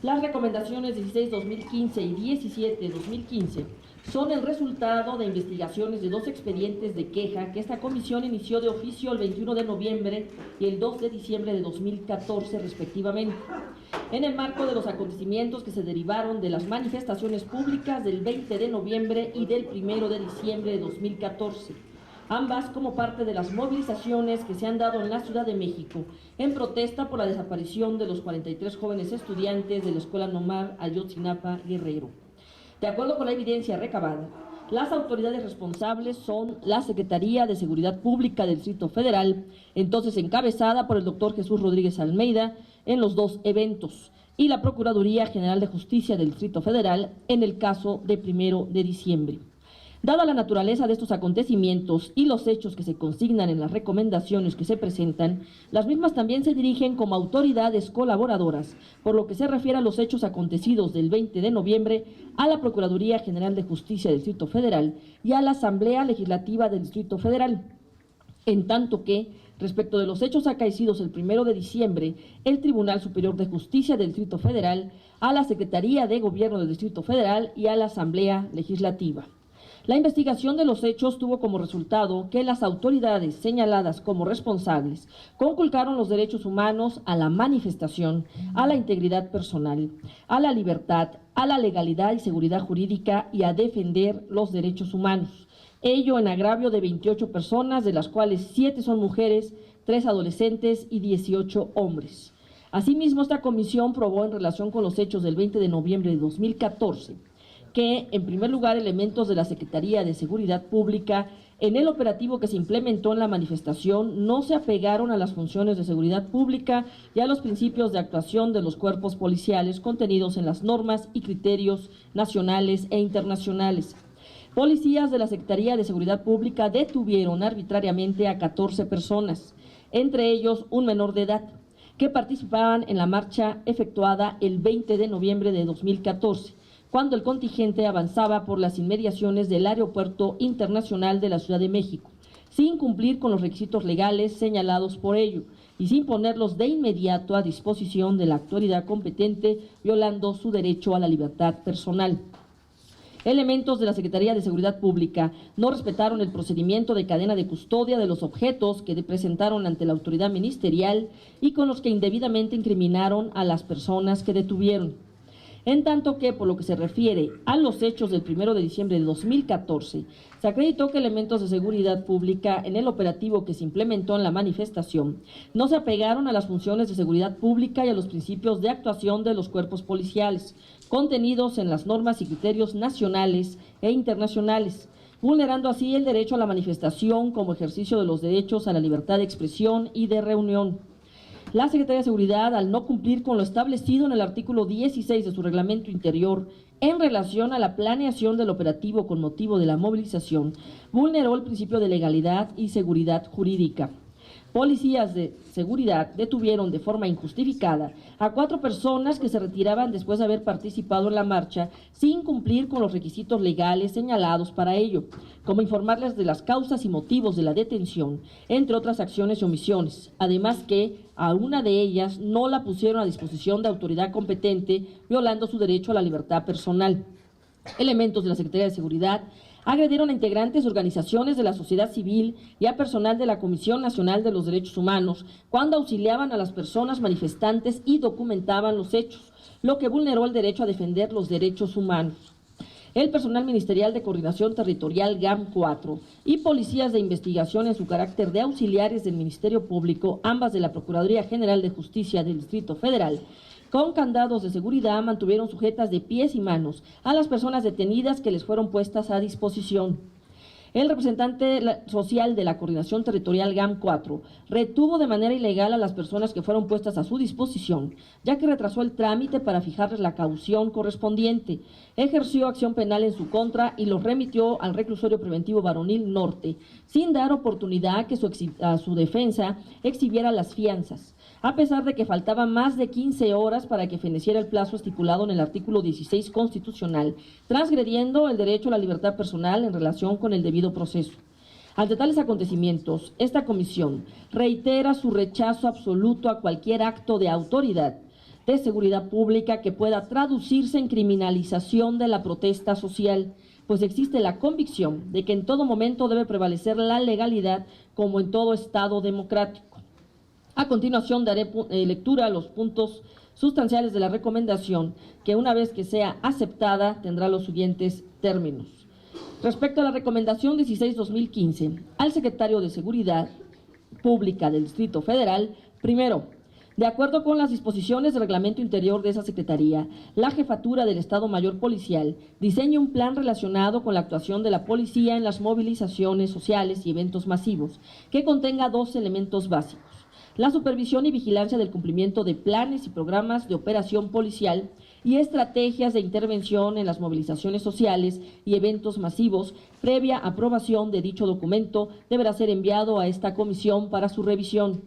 Las recomendaciones 16-2015 y 17-2015 son el resultado de investigaciones de 2 expedientes de queja que esta comisión inició de oficio el 21 de noviembre y el 2 de diciembre de 2014 respectivamente, en el marco de los acontecimientos que se derivaron de las manifestaciones públicas del 20 de noviembre y del 1 de diciembre de 2014, ambas como parte de las movilizaciones que se han dado en la Ciudad de México en protesta por la desaparición de los 43 jóvenes estudiantes de la Escuela Nomar Ayotzinapa, Guerrero. De acuerdo con la evidencia recabada, las autoridades responsables son la Secretaría de Seguridad Pública del Distrito Federal, entonces encabezada por el doctor Jesús Rodríguez Almeida en los 2 eventos, y la Procuraduría General de Justicia del Distrito Federal en el caso de 1 de diciembre. Dada la naturaleza de estos acontecimientos y los hechos que se consignan en las recomendaciones que se presentan, las mismas también se dirigen como autoridades colaboradoras, por lo que se refiere a los hechos acontecidos del 20 de noviembre, a la Procuraduría General de Justicia del Distrito Federal y a la Asamblea Legislativa del Distrito Federal, en tanto que, respecto de los hechos acaecidos el 1 de diciembre, el Tribunal Superior de Justicia del Distrito Federal, a la Secretaría de Gobierno del Distrito Federal y a la Asamblea Legislativa. La investigación de los hechos tuvo como resultado que las autoridades señaladas como responsables conculcaron los derechos humanos a la manifestación, a la integridad personal, a la libertad, a la legalidad y seguridad jurídica y a defender los derechos humanos. Ello en agravio de 28 personas, de las cuales 7 son mujeres, 3 adolescentes y 18 hombres. Asimismo, esta comisión probó en relación con los hechos del 20 de noviembre de 2014 que, en primer lugar, elementos de la Secretaría de Seguridad Pública, en el operativo que se implementó en la manifestación, no se apegaron a las funciones de seguridad pública y a los principios de actuación de los cuerpos policiales contenidos en las normas y criterios nacionales e internacionales. Policías de la Secretaría de Seguridad Pública detuvieron arbitrariamente a 14 personas, entre ellos un menor de edad, que participaban en la marcha efectuada el 20 de noviembre de 2014, cuando el contingente avanzaba por las inmediaciones del Aeropuerto Internacional de la Ciudad de México, sin cumplir con los requisitos legales señalados por ello y sin ponerlos de inmediato a disposición de la autoridad competente, violando su derecho a la libertad personal. Elementos de la Secretaría de Seguridad Pública no respetaron el procedimiento de cadena de custodia de los objetos que presentaron ante la autoridad ministerial y con los que indebidamente incriminaron a las personas que detuvieron. En tanto que, por lo que se refiere a los hechos del 1 de diciembre de 2014, se acreditó que elementos de seguridad pública en el operativo que se implementó en la manifestación no se apegaron a las funciones de seguridad pública y a los principios de actuación de los cuerpos policiales, contenidos en las normas y criterios nacionales e internacionales, vulnerando así el derecho a la manifestación como ejercicio de los derechos a la libertad de expresión y de reunión. La Secretaría de Seguridad, al no cumplir con lo establecido en el artículo 16 de su reglamento interior en relación a la planeación del operativo con motivo de la movilización, vulneró el principio de legalidad y seguridad jurídica. Policías de seguridad detuvieron de forma injustificada a 4 personas que se retiraban después de haber participado en la marcha sin cumplir con los requisitos legales señalados para ello, como informarles de las causas y motivos de la detención, entre otras acciones y omisiones, además que a una de ellas no la pusieron a disposición de autoridad competente, violando su derecho a la libertad personal. Elementos de la Secretaría de Seguridad agredieron a integrantes de organizaciones de la sociedad civil y a personal de la Comisión Nacional de los Derechos Humanos cuando auxiliaban a las personas manifestantes y documentaban los hechos, lo que vulneró el derecho a defender los derechos humanos. El personal ministerial de coordinación territorial GAM4 y policías de investigación en su carácter de auxiliares del Ministerio Público, ambas de la Procuraduría General de Justicia del Distrito Federal, con candados de seguridad mantuvieron sujetas de pies y manos a las personas detenidas que les fueron puestas a disposición. El representante social de la Coordinación Territorial GAM4 retuvo de manera ilegal a las personas que fueron puestas a su disposición, ya que retrasó el trámite para fijarles la caución correspondiente, ejerció acción penal en su contra y los remitió al Reclusorio Preventivo Varonil Norte, sin dar oportunidad que a su defensa exhibiera las fianzas, a pesar de que faltaban más de 15 horas para que feneciera el plazo estipulado en el artículo 16 constitucional, transgrediendo el derecho a la libertad personal en relación con el debido proceso. Ante tales acontecimientos, esta comisión reitera su rechazo absoluto a cualquier acto de autoridad de seguridad pública que pueda traducirse en criminalización de la protesta social, pues existe la convicción de que en todo momento debe prevalecer la legalidad como en todo Estado democrático. A continuación daré lectura a los puntos sustanciales de la recomendación, que una vez que sea aceptada tendrá los siguientes términos. Respecto a la recomendación 16-2015, al secretario de Seguridad Pública del Distrito Federal, primero, de acuerdo con las disposiciones del reglamento interior de esa Secretaría, la Jefatura del Estado Mayor Policial diseña un plan relacionado con la actuación de la policía en las movilizaciones sociales y eventos masivos, que contenga dos elementos básicos: la supervisión y vigilancia del cumplimiento de planes y programas de operación policial y estrategias de intervención en las movilizaciones sociales y eventos masivos. Previa aprobación de dicho documento deberá ser enviado a esta comisión para su revisión.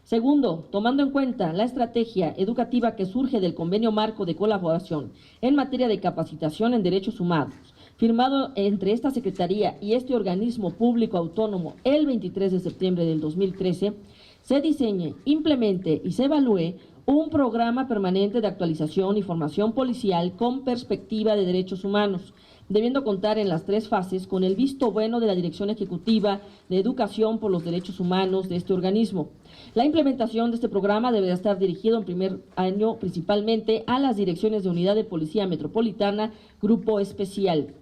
Segundo, tomando en cuenta la estrategia educativa que surge del Convenio Marco de Colaboración en materia de capacitación en derechos humanos, firmado entre esta Secretaría y este organismo público autónomo el 23 de septiembre del 2013, se diseñe, implemente y se evalúe un programa permanente de actualización y formación policial con perspectiva de derechos humanos, debiendo contar en las 3 fases con el visto bueno de la Dirección Ejecutiva de Educación por los Derechos Humanos de este organismo. La implementación de este programa deberá estar dirigido en primer año principalmente a las direcciones de Unidad de Policía Metropolitana, Grupo Especial.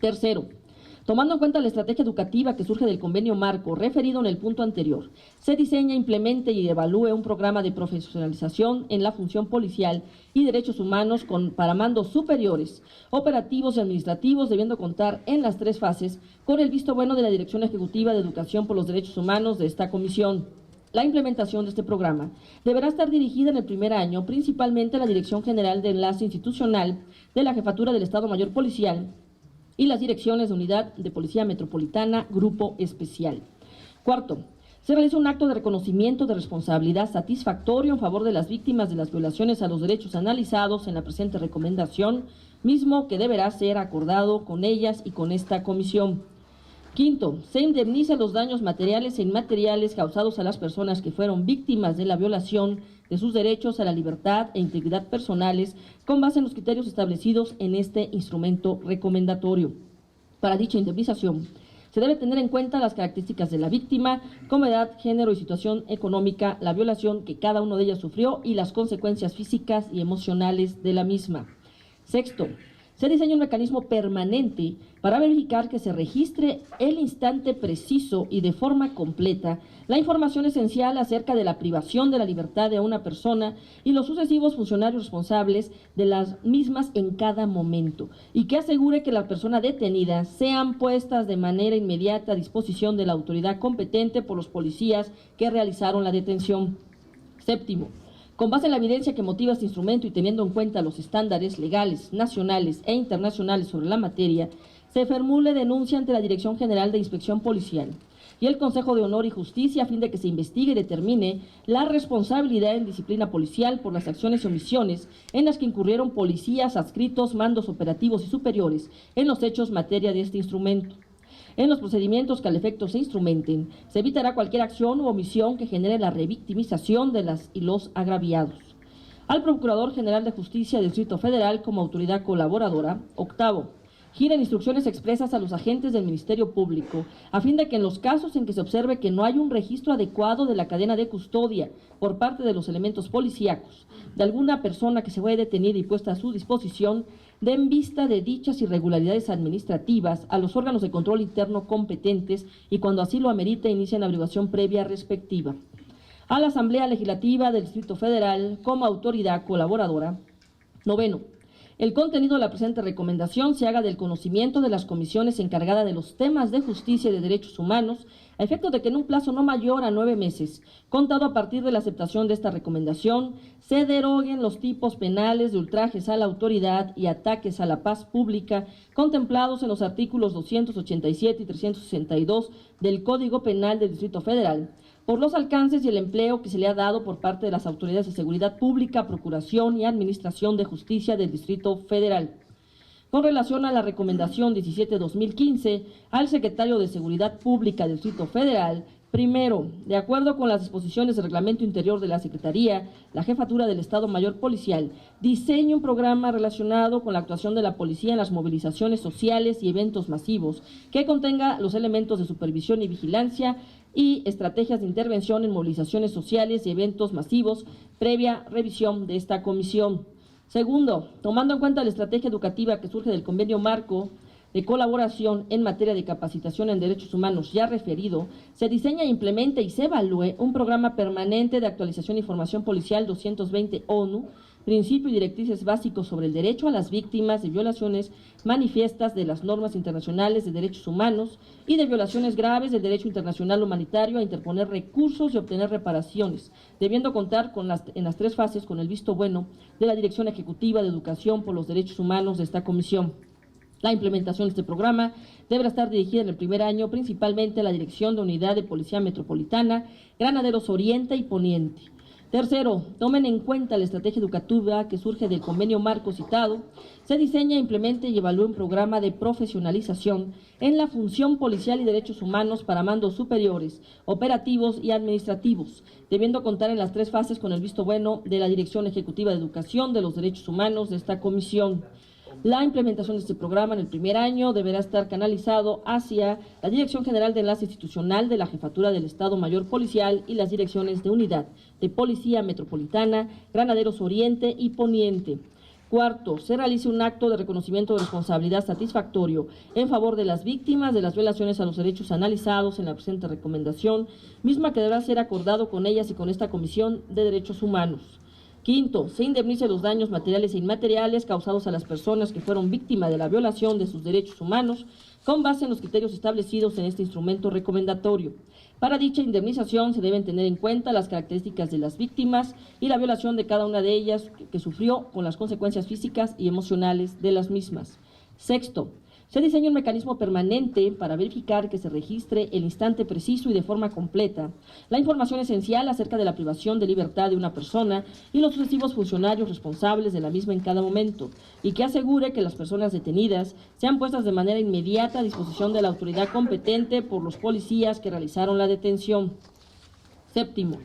Tercero, tomando en cuenta la estrategia educativa que surge del convenio marco referido en el punto anterior, se diseña, implemente y evalúe un programa de profesionalización en la función policial y derechos humanos para mandos superiores, operativos y administrativos, debiendo contar en las 3 fases con el visto bueno de la Dirección Ejecutiva de Educación por los Derechos Humanos de esta comisión. La implementación de este programa deberá estar dirigida en el primer año principalmente a la Dirección General de Enlace Institucional de la Jefatura del Estado Mayor Policial y las direcciones de Unidad de Policía Metropolitana, Grupo Especial. Cuarto, se realiza un acto de reconocimiento de responsabilidad satisfactorio en favor de las víctimas de las violaciones a los derechos analizados en la presente recomendación, mismo que deberá ser acordado con ellas y con esta comisión. Quinto, se indemniza los daños materiales e inmateriales causados a las personas que fueron víctimas de la violación de sus derechos a la libertad e integridad personales con base en los criterios establecidos en este instrumento recomendatorio. Para dicha indemnización, se debe tener en cuenta las características de la víctima, como edad, género y situación económica, la violación que cada uno de ellas sufrió y las consecuencias físicas y emocionales de la misma. Sexto, se diseña un mecanismo permanente para verificar que se registre el instante preciso y de forma completa la información esencial acerca de la privación de la libertad de una persona y los sucesivos funcionarios responsables de las mismas en cada momento, y que asegure que las personas detenidas sean puestas de manera inmediata a disposición de la autoridad competente por los policías que realizaron la detención. Séptimo, con base en la evidencia que motiva este instrumento y teniendo en cuenta los estándares legales, nacionales e internacionales sobre la materia, se formule denuncia ante la Dirección General de Inspección Policial y el Consejo de Honor y Justicia a fin de que se investigue y determine la responsabilidad en disciplina policial por las acciones y omisiones en las que incurrieron policías adscritos, mandos operativos y superiores en los hechos materia de este instrumento. En los procedimientos que al efecto se instrumenten, se evitará cualquier acción u omisión que genere la revictimización de las y los agraviados. Al Procurador General de Justicia del Distrito Federal como autoridad colaboradora. Octavo, giran instrucciones expresas a los agentes del Ministerio Público, a fin de que en los casos en que se observe que no hay un registro adecuado de la cadena de custodia por parte de los elementos policíacos de alguna persona que se fue detenida y puesta a su disposición, den vista de dichas irregularidades administrativas a los órganos de control interno competentes y cuando así lo amerite inicien la averiguación previa respectiva. A la Asamblea Legislativa del Distrito Federal como autoridad colaboradora. Noveno, el contenido de la presente recomendación se haga del conocimiento de las comisiones encargadas de los temas de justicia y de derechos humanos, a efecto de que en un plazo no mayor a 9 meses, contado a partir de la aceptación de esta recomendación, se deroguen los tipos penales de ultrajes a la autoridad y ataques a la paz pública contemplados en los artículos 287 y 362 del Código Penal del Distrito Federal, por los alcances y el empleo que se le ha dado por parte de las autoridades de seguridad pública, procuración y administración de justicia del Distrito Federal. Con relación a la recomendación 17-2015, al secretario de Seguridad Pública del Distrito Federal, Primero, de acuerdo con las disposiciones del reglamento interior de la Secretaría, la Jefatura del Estado Mayor Policial diseña un programa relacionado con la actuación de la policía en las movilizaciones sociales y eventos masivos que contenga los elementos de supervisión y vigilancia y estrategias de intervención en movilizaciones sociales y eventos masivos, previa revisión de esta comisión. Segundo, tomando en cuenta la estrategia educativa que surge del convenio marco de colaboración en materia de capacitación en derechos humanos ya referido, se diseña, implementa y se evalúe un programa permanente de actualización y formación policial 220 ONU, principio y directrices básicos sobre el derecho a las víctimas de violaciones manifiestas de las normas internacionales de derechos humanos y de violaciones graves del derecho internacional humanitario a interponer recursos y obtener reparaciones, debiendo contar en las 3 fases con el visto bueno de la Dirección Ejecutiva de Educación por los Derechos Humanos de esta comisión. La implementación de este programa deberá estar dirigida en el primer año principalmente a la Dirección de Unidad de Policía Metropolitana, Granaderos Oriente y Poniente. Tercero, tomen en cuenta la estrategia educativa que surge del convenio marco citado, se diseña, implemente y evalúe un programa de profesionalización en la función policial y derechos humanos para mandos superiores, operativos y administrativos, debiendo contar en las 3 fases con el visto bueno de la Dirección Ejecutiva de Educación de los Derechos Humanos de esta comisión. La implementación de este programa en el primer año deberá estar canalizado hacia la Dirección General de Enlace Institucional de la Jefatura del Estado Mayor Policial y las direcciones de Unidad de Policía Metropolitana, Granaderos Oriente y Poniente. Cuarto, se realice un acto de reconocimiento de responsabilidad satisfactorio en favor de las víctimas de las violaciones a los derechos analizados en la presente recomendación, misma que deberá ser acordado con ellas y con esta Comisión de Derechos Humanos. Quinto, se indemnice los daños materiales e inmateriales causados a las personas que fueron víctimas de la violación de sus derechos humanos con base en los criterios establecidos en este instrumento recomendatorio. Para dicha indemnización se deben tener en cuenta las características de las víctimas y la violación de cada una de ellas que sufrió con las consecuencias físicas y emocionales de las mismas. Sexto, se diseña un mecanismo permanente para verificar que se registre el instante preciso y de forma completa la información esencial acerca de la privación de libertad de una persona y los sucesivos funcionarios responsables de la misma en cada momento, y que asegure que las personas detenidas sean puestas de manera inmediata a disposición de la autoridad competente por los policías que realizaron la detención. Séptimo,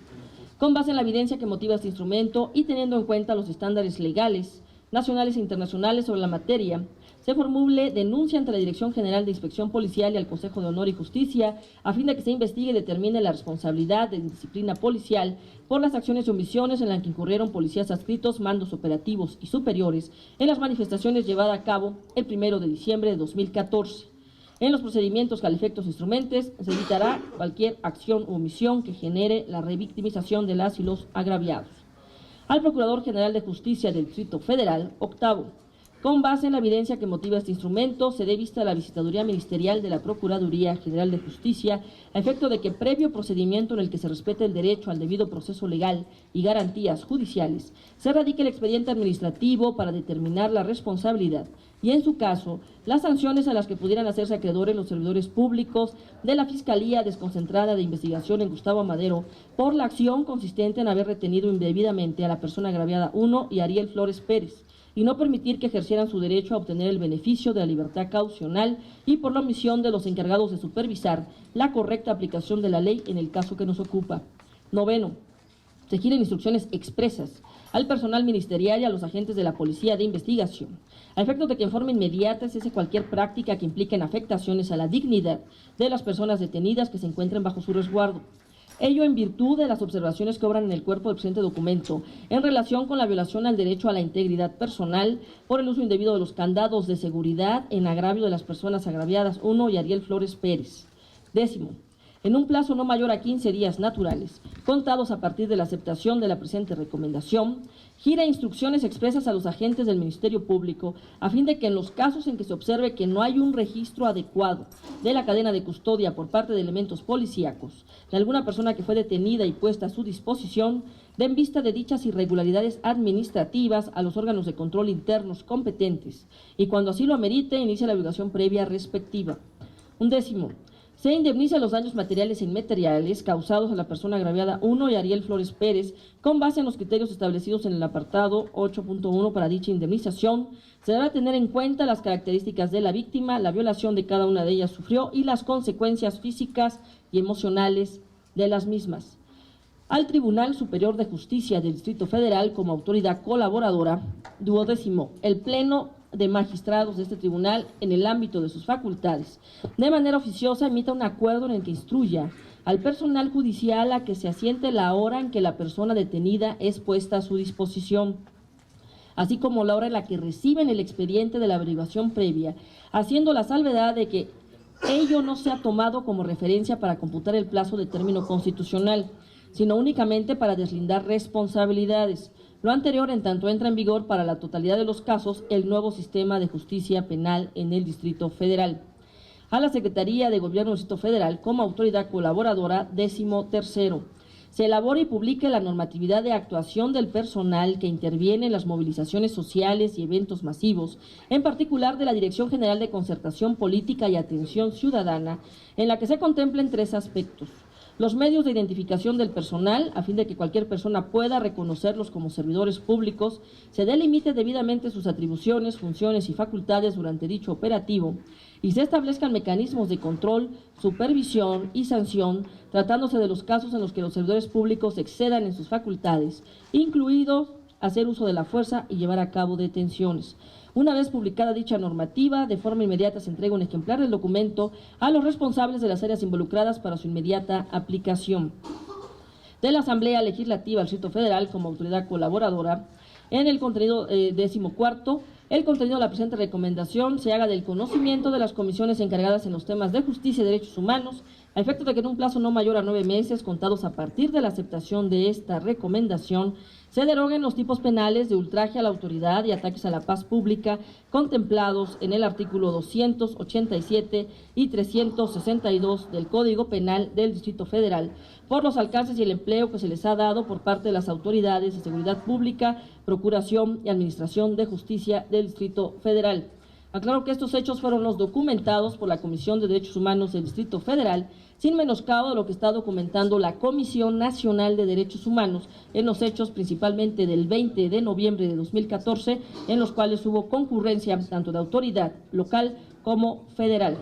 con base en la evidencia que motiva este instrumento y teniendo en cuenta los estándares legales, nacionales e internacionales sobre la materia, se formule denuncia ante la Dirección General de Inspección Policial y al Consejo de Honor y Justicia a fin de que se investigue y determine la responsabilidad de disciplina policial por las acciones y omisiones en las que incurrieron policías adscritos, mandos operativos y superiores en las manifestaciones llevadas a cabo el 1 de diciembre de 2014. En los procedimientos que al efecto se instrumenten, se evitará cualquier acción u omisión que genere la revictimización de las y los agraviados. Al Procurador General de Justicia del Distrito Federal, octavo, con base en la evidencia que motiva este instrumento, se dé vista a la visitaduría ministerial de la Procuraduría General de Justicia a efecto de que, previo procedimiento en el que se respete el derecho al debido proceso legal y garantías judiciales, se radique el expediente administrativo para determinar la responsabilidad y, en su caso, las sanciones a las que pudieran hacerse acreedores los servidores públicos de la Fiscalía Desconcentrada de Investigación en Gustavo Amadero por la acción consistente en haber retenido indebidamente a la persona agraviada 1 y Ariel Flores Pérez, y no permitir que ejercieran su derecho a obtener el beneficio de la libertad caucional y por la omisión de los encargados de supervisar la correcta aplicación de la ley en el caso que nos ocupa. Noveno, se giren instrucciones expresas al personal ministerial y a los agentes de la Policía de Investigación, a efectos de que en forma inmediata cese cualquier práctica que implique afectaciones a la dignidad de las personas detenidas que se encuentren bajo su resguardo. Ello en virtud de las observaciones que obran en el cuerpo del presente documento en relación con la violación al derecho a la integridad personal por el uso indebido de los candados de seguridad en agravio de las personas agraviadas 1 y Ariel Flores Pérez. Décimo, en un plazo no mayor a 15 días naturales, contados a partir de la aceptación de la presente recomendación, gira instrucciones expresas a los agentes del Ministerio Público a fin de que en los casos en que se observe que no hay un registro adecuado de la cadena de custodia por parte de elementos policíacos de alguna persona que fue detenida y puesta a su disposición, den vista de dichas irregularidades administrativas a los órganos de control internos competentes y, cuando así lo amerite, inicie la obligación previa respectiva. 11. Se indemniza los daños materiales e inmateriales causados a la persona agraviada 1 y Ariel Flores Pérez con base en los criterios establecidos en el apartado 8.1 para dicha indemnización. Se deberá tener en cuenta las características de la víctima, la violación de cada una de ellas sufrió y las consecuencias físicas y emocionales de las mismas. Al Tribunal Superior de Justicia del Distrito Federal como autoridad colaboradora. 12º, el Pleno de Magistrados de este tribunal, en el ámbito de sus facultades, de manera oficiosa emita un acuerdo en el que instruya al personal judicial a que se asiente la hora en que la persona detenida es puesta a su disposición, así como la hora en la que reciben el expediente de la averiguación previa, haciendo la salvedad de que ello no sea tomado como referencia para computar el plazo de término constitucional, sino únicamente para deslindar responsabilidades. Lo anterior en tanto entra en vigor para la totalidad de los casos el nuevo sistema de justicia penal en el Distrito Federal. A la Secretaría de Gobierno del Distrito Federal como autoridad colaboradora. 13º, se elabore y publique la normatividad de actuación del personal que interviene en las movilizaciones sociales y eventos masivos, en particular de la Dirección General de Concertación Política y Atención Ciudadana, en la que se contemplen 3 aspectos: los medios de identificación del personal, a fin de que cualquier persona pueda reconocerlos como servidores públicos, se delimite debidamente sus atribuciones, funciones y facultades durante dicho operativo, y se establezcan mecanismos de control, supervisión y sanción, tratándose de los casos en los que los servidores públicos excedan en sus facultades, incluidos hacer uso de la fuerza y llevar a cabo detenciones. Una vez publicada dicha normativa, de forma inmediata se entrega un ejemplar del documento a los responsables de las áreas involucradas para su inmediata aplicación. De la Asamblea Legislativa del Distrito Federal como autoridad colaboradora, en el contenido 14º, el contenido de la presente recomendación se haga del conocimiento de las comisiones encargadas en los temas de justicia y derechos humanos, a efecto de que en un plazo no mayor a 9 meses, contados a partir de la aceptación de esta recomendación, se deroguen los tipos penales de ultraje a la autoridad y ataques a la paz pública contemplados en el artículo 287 y 362 del Código Penal del Distrito Federal, por los alcances y el empleo que se les ha dado por parte de las autoridades de seguridad pública, procuración y administración de justicia del Distrito Federal. Aclaro que estos hechos fueron los documentados por la Comisión de Derechos Humanos del Distrito Federal, sin menoscabo de lo que está documentando la Comisión Nacional de Derechos Humanos en los hechos principalmente del 20 de noviembre de 2014, en los cuales hubo concurrencia tanto de autoridad local como federal.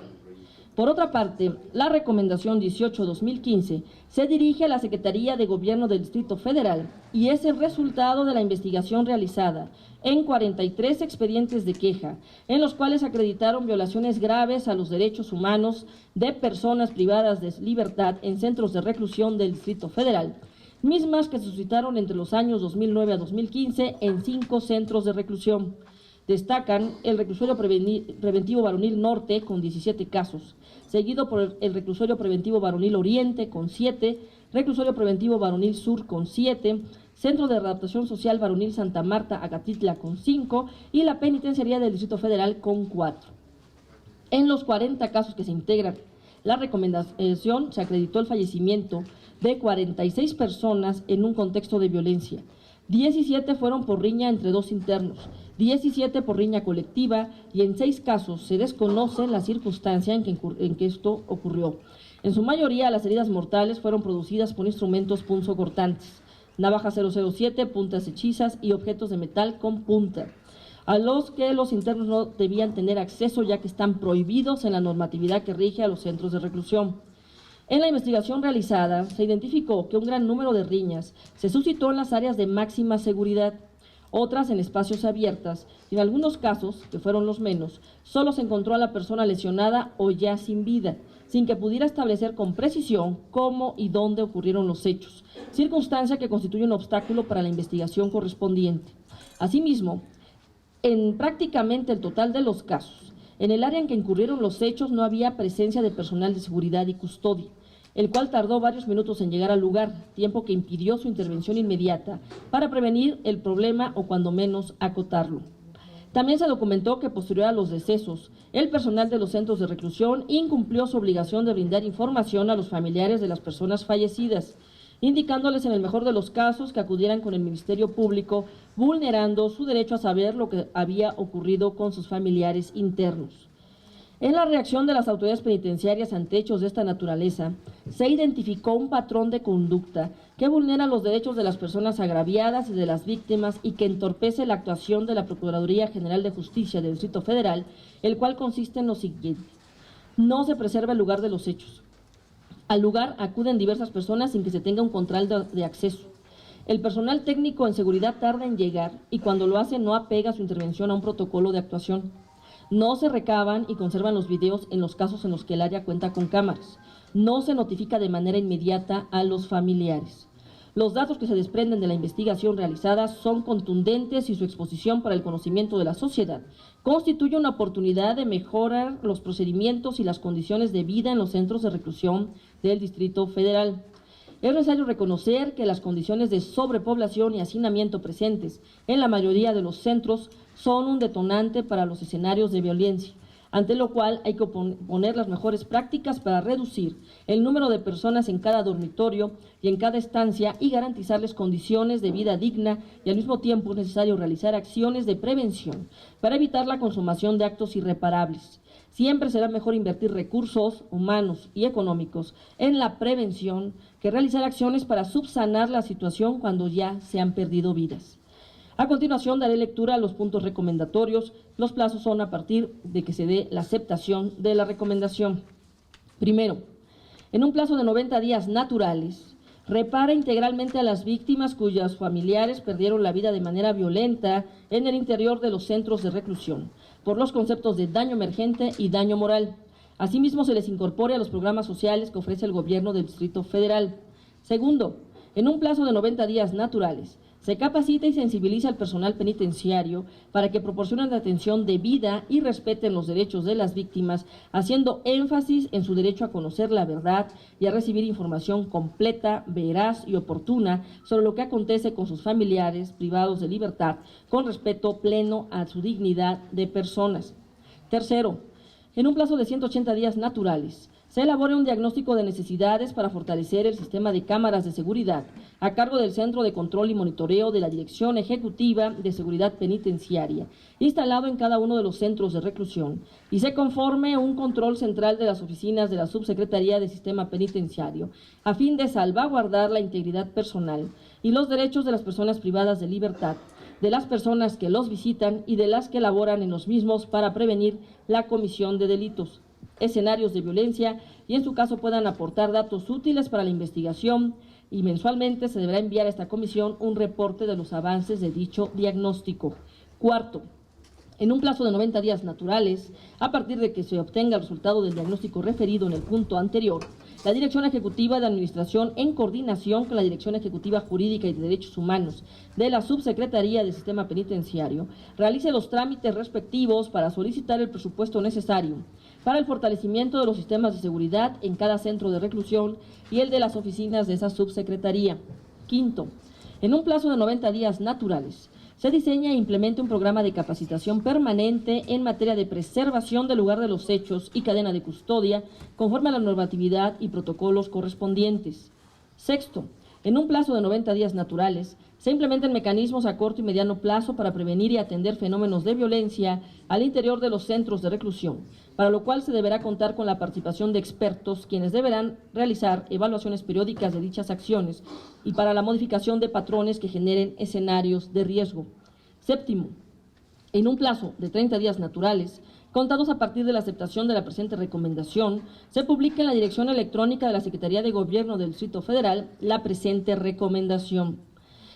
Por otra parte, la recomendación 18-2015 se dirige a la Secretaría de Gobierno del Distrito Federal y es el resultado de la investigación realizada en 43 expedientes de queja, en los cuales acreditaron violaciones graves a los derechos humanos de personas privadas de libertad en centros de reclusión del Distrito Federal, mismas que se suscitaron entre los años 2009 a 2015 en 5 centros de reclusión. Destacan el reclusorio preventivo varonil Norte con 17 casos, seguido por el reclusorio preventivo varonil Oriente con 7, reclusorio preventivo varonil Sur con 7, Centro de Readaptación Social varonil Santa Marta Acatitla con 5 y la Penitenciaría del Distrito Federal con 4. En los 40 casos que se integran la recomendación se acreditó el fallecimiento de 46 personas en un contexto de violencia. 17 fueron por riña entre 2 internos, 17 por riña colectiva y en 6 casos se desconoce la circunstancia en que esto ocurrió. En su mayoría las heridas mortales fueron producidas por instrumentos punzocortantes, navaja 007, puntas hechizas y objetos de metal con punta, a los que los internos no debían tener acceso ya que están prohibidos en la normatividad que rige a los centros de reclusión. En la investigación realizada se identificó que un gran número de riñas se suscitó en las áreas de máxima seguridad, otras en espacios abiertos y en algunos casos, que fueron los menos, solo se encontró a la persona lesionada o ya sin vida, sin que pudiera establecer con precisión cómo y dónde ocurrieron los hechos, circunstancia que constituye un obstáculo para la investigación correspondiente. Asimismo, en prácticamente el total de los casos, en el área en que incurrieron los hechos no había presencia de personal de seguridad y custodia, el cual tardó varios minutos en llegar al lugar, tiempo que impidió su intervención inmediata para prevenir el problema o cuando menos acotarlo. También se documentó que posterior a los decesos, el personal de los centros de reclusión incumplió su obligación de brindar información a los familiares de las personas fallecidas, indicándoles en el mejor de los casos que acudieran con el Ministerio Público, vulnerando su derecho a saber lo que había ocurrido con sus familiares internos. En la reacción de las autoridades penitenciarias ante hechos de esta naturaleza, se identificó un patrón de conducta que vulnera los derechos de las personas agraviadas y de las víctimas y que entorpece la actuación de la Procuraduría General de Justicia del Distrito Federal, el cual consiste en lo siguiente: no se preserva el lugar de los hechos, Al lugar acuden diversas personas sin que se tenga un control de acceso. El personal técnico en seguridad tarda en llegar y cuando lo hace no apega su intervención a un protocolo de actuación. No se recaban y conservan los videos en los casos en los que el área cuenta con cámaras. No se notifica de manera inmediata a los familiares. Los datos que se desprenden de la investigación realizada son contundentes y su exposición para el conocimiento de la sociedad constituye una oportunidad de mejorar los procedimientos y las condiciones de vida en los centros de reclusión del Distrito Federal. Es necesario reconocer que las condiciones de sobrepoblación y hacinamiento presentes en la mayoría de los centros son un detonante para los escenarios de violencia, ante lo cual hay que poner las mejores prácticas para reducir el número de personas en cada dormitorio y en cada estancia y garantizarles condiciones de vida digna, y al mismo tiempo es necesario realizar acciones de prevención para evitar la consumación de actos irreparables. Siempre será mejor invertir recursos humanos y económicos en la prevención que realizar acciones para subsanar la situación cuando ya se han perdido vidas. A continuación daré lectura a los puntos recomendatorios. Los plazos son a partir de que se dé la aceptación de la recomendación. Primero, en un plazo de 90 días naturales, repara integralmente a las víctimas cuyos familiares perdieron la vida de manera violenta en el interior de los centros de reclusión, por los conceptos de daño emergente y daño moral. Asimismo, se les incorpore a los programas sociales que ofrece el Gobierno del Distrito Federal. Segundo, en un plazo de 90 días naturales, se capacita y sensibiliza al personal penitenciario para que proporcionen atención debida y respeten los derechos de las víctimas, haciendo énfasis en su derecho a conocer la verdad y a recibir información completa, veraz y oportuna sobre lo que acontece con sus familiares privados de libertad, con respeto pleno a su dignidad de personas. Tercero, en un plazo de 180 días naturales, se elabore un diagnóstico de necesidades para fortalecer el sistema de cámaras de seguridad a cargo del Centro de Control y Monitoreo de la Dirección Ejecutiva de Seguridad Penitenciaria, instalado en cada uno de los centros de reclusión, y se conforme un control central de las oficinas de la Subsecretaría de Sistema Penitenciario, a fin de salvaguardar la integridad personal y los derechos de las personas privadas de libertad, de las personas que los visitan y de las que laboran en los mismos para prevenir la comisión de delitos, escenarios de violencia y en su caso puedan aportar datos útiles para la investigación, y mensualmente se deberá enviar a esta comisión un reporte de los avances de dicho diagnóstico. Cuarto, en un plazo de 90 días naturales, a partir de que se obtenga el resultado del diagnóstico referido en el punto anterior, la Dirección Ejecutiva de Administración, en coordinación con la Dirección Ejecutiva Jurídica y de Derechos Humanos de la Subsecretaría del Sistema Penitenciario, realice los trámites respectivos para solicitar el presupuesto necesario para el fortalecimiento de los sistemas de seguridad en cada centro de reclusión y el de las oficinas de esa subsecretaría. Quinto, en un plazo de 90 días naturales, se diseña e implementa un programa de capacitación permanente en materia de preservación del lugar de los hechos y cadena de custodia, conforme a la normatividad y protocolos correspondientes. Sexto, en un plazo de 90 días naturales, se implementan mecanismos a corto y mediano plazo para prevenir y atender fenómenos de violencia al interior de los centros de reclusión, para lo cual se deberá contar con la participación de expertos, quienes deberán realizar evaluaciones periódicas de dichas acciones y para la modificación de patrones que generen escenarios de riesgo. Séptimo, en un plazo de 30 días naturales, contados a partir de la aceptación de la presente recomendación, se publica en la dirección electrónica de la Secretaría de Gobierno del Distrito Federal la presente recomendación.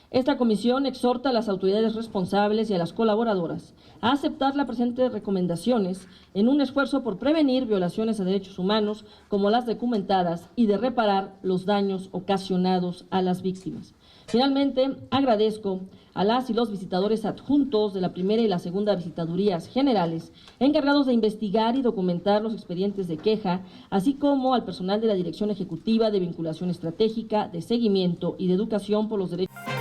Esta comisión exhorta a las autoridades responsables y a las colaboradoras a aceptar las presentes recomendaciones en un esfuerzo por prevenir violaciones a derechos humanos como las documentadas y de reparar los daños ocasionados a las víctimas. Finalmente, agradezco a las y los visitadores adjuntos de la primera y la segunda visitadurías generales, encargados de investigar y documentar los expedientes de queja, así como al personal de la Dirección Ejecutiva de Vinculación Estratégica, de Seguimiento y de Educación por los Derechos.